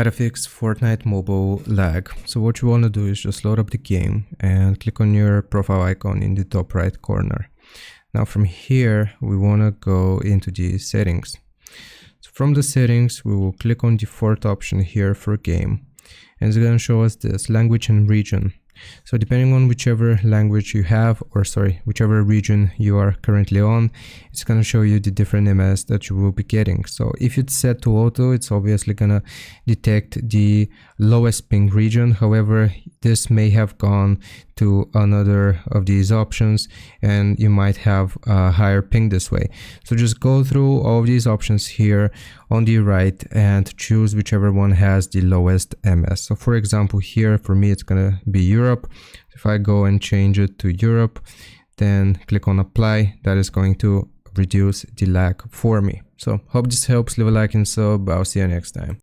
How to fix Fortnite mobile lag. So what you want to do is just load up the game and click on your profile icon in the top right corner. Now from here we want to go into the settings. So from the settings we will click on the fourth option here for game, and it's going to show us this language and region. So depending on whichever language you have, or sorry, whichever region you are currently on, it's going to show you the different MS that you will be getting. So if it's set to auto, it's obviously going to detect the lowest ping region. However, this may have gone to another of these options and you might have a higher ping this way. So just go through all of these options here on the right and choose whichever one has the lowest MS. So for example, here for me it's going to be Europe. If I go and change it to Europe, then click on apply, that is going to reduce the lag for me. So hope this helps. Leave a like and sub. I'll see you next time.